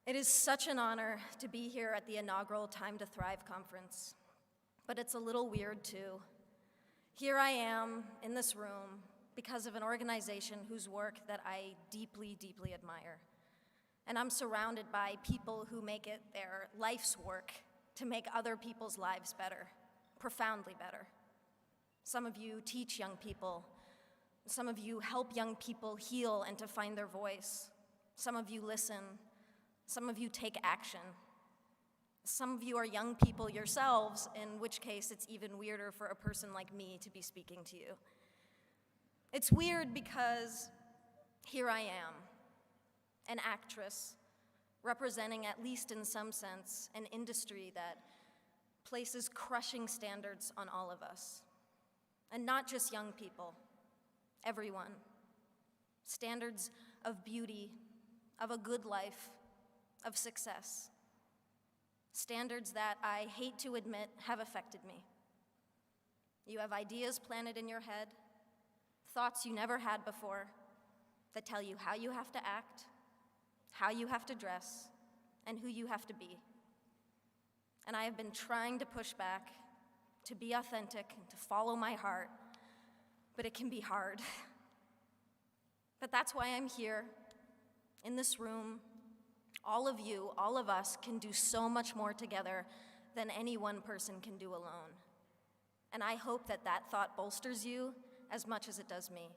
It is such an honor to be here at the inaugural Time to Thrive conference, but it's a little weird too. Here I am in this room because of an organization whose work that I deeply, deeply admire. And I'm surrounded by people who make it their life's work to make other people's lives better, profoundly better. Some of you teach young people. Some of you help young people heal and to find their voice. Some of you listen. Some of you take action. Some of you are young people yourselves, in which case it's even weirder for a person like me to be speaking to you. It's weird because here I am, an actress, representing, at least in some sense, an industry that places crushing standards on all of us. And not just young people, everyone. Standards of beauty, of a good life, of success. Standards that I hate to admit have affected me. You have ideas planted in your head, thoughts you never had before, that tell you how you have to act, how you have to dress, and who you have to be. And I have been trying to push back, to be authentic, and to follow my heart, but it can be hard. But that's why I'm here, in this room. All of you, all of us, can do so much more together than any one person can do alone. And I hope that that thought bolsters you as much as it does me.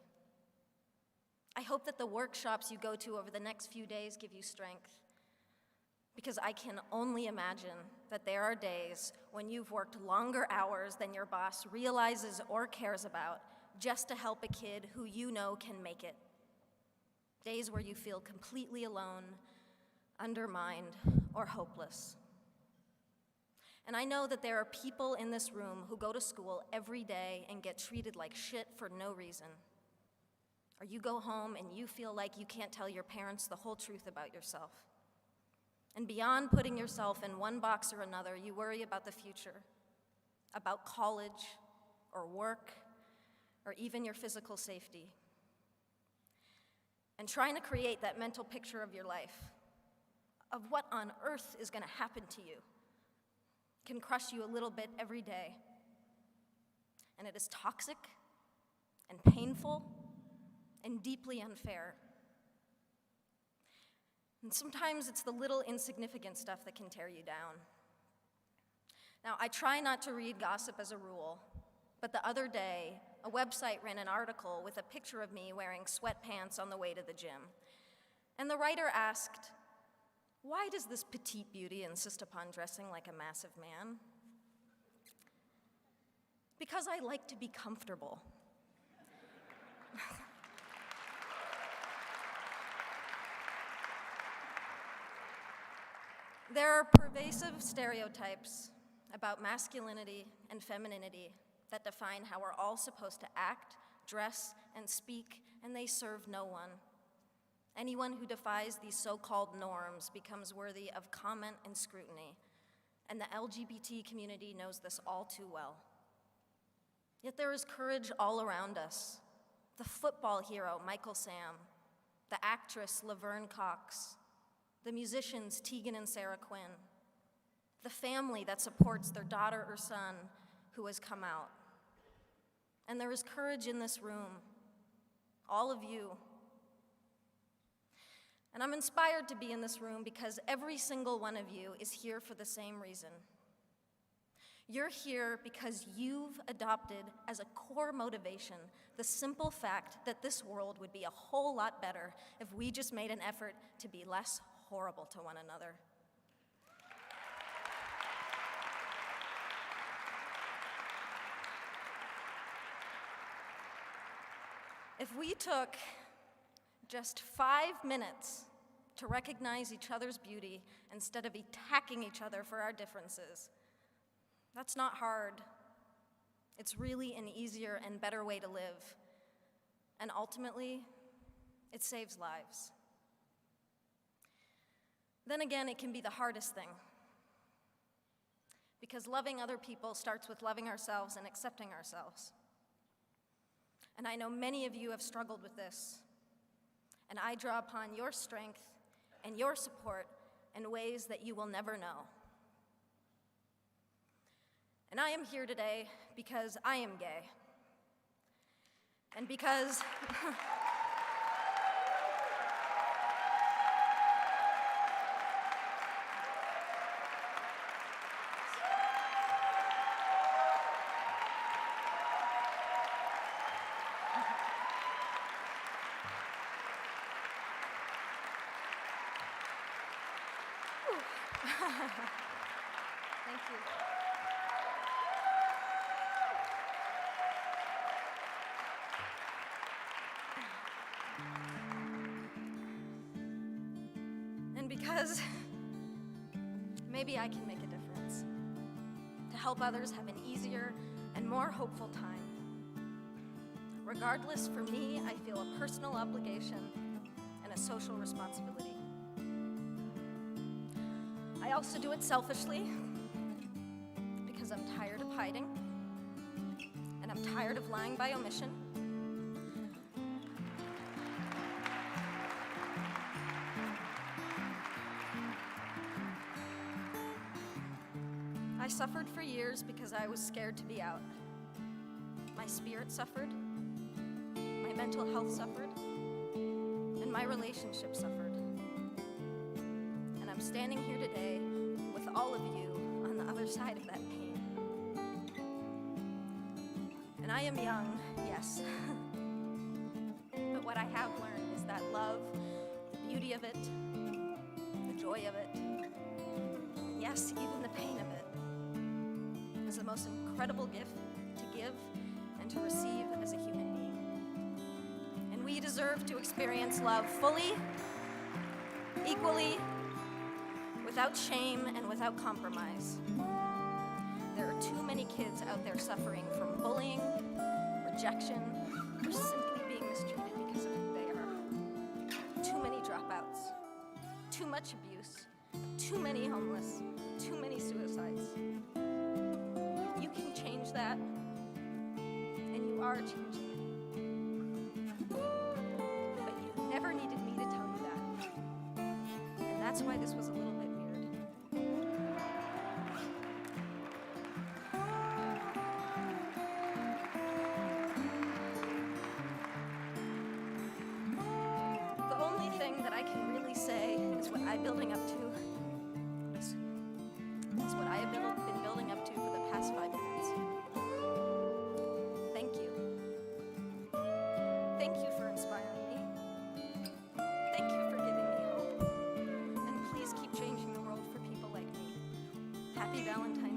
I hope that the workshops you go to over the next few days give you strength, because I can only imagine that there are days when you've worked longer hours than your boss realizes or cares about just to help a kid who you know can make it. Days where you feel completely alone, undermined, or hopeless. And I know that there are people in this room who go to school every day and get treated like shit for no reason. Or you go home and you feel like you can't tell your parents the whole truth about yourself. And beyond putting yourself in one box or another, you worry about the future, about college, or work, or even your physical safety. And trying to create that mental picture of your life, of what on earth is going to happen to you, can crush you a little bit every day. And it is toxic and painful and deeply unfair. And sometimes it's the little insignificant stuff that can tear you down. Now, I try not to read gossip as a rule, but the other day, a website ran an article with a picture of me wearing sweatpants on the way to the gym. And the writer asked, "Why does this petite beauty insist upon dressing like a massive man?" Because I like to be comfortable. There are pervasive stereotypes about masculinity and femininity that define how we're all supposed to act, dress, and speak, and they serve no one. Anyone who defies these so-called norms becomes worthy of comment and scrutiny, and the LGBT community knows this all too well. Yet there is courage all around us. The football hero, Michael Sam, the actress, Laverne Cox, the musicians, Tegan and Sarah Quinn, the family that supports their daughter or son who has come out. And there is courage in this room, all of you. And I'm inspired to be in this room because every single one of you is here for the same reason. You're here because you've adopted as a core motivation the simple fact that this world would be a whole lot better if we just made an effort to be less horrible to one another. If we took just 5 minutes to recognize each other's beauty instead of attacking each other for our differences, that's not hard. It's really an easier and better way to live. And ultimately, it saves lives. Then again, it can be the hardest thing, because loving other people starts with loving ourselves and accepting ourselves. And I know many of you have struggled with this, and I draw upon your strength and your support in ways that you will never know. And I am here today because I am gay. And because thank you. And because maybe I can make a difference to help others have an easier and more hopeful time. Regardless, for me, I feel a personal obligation and a social responsibility. I also do it selfishly because I'm tired of hiding and I'm tired of lying by omission. I suffered for years because I was scared to be out. My spirit suffered, my mental health suffered, and my relationship suffered. And I'm standing here today with all of you on the other side of that pain. And I am young, yes. But what I have learned is that love, the beauty of it, the joy of it, yes, even the pain of it, is the most incredible gift to give and to receive as a human being. And we deserve to experience love fully, equally, without shame and without compromise. There are too many kids out there suffering from bullying, rejection, or simply being mistreated because of who they are. Too many dropouts, too much abuse, too many homeless, too many suicides. You can change that, and you are changing it. But you never needed me to tell you that. And that's why this was a little bit weird. The only thing that I can really say is what I'm building up to. Is what I have been building up to for the past 5 minutes. Thank you. Thank you for inspiring me. Thank you for giving me hope. And please keep changing the world for people like me. Happy Valentine's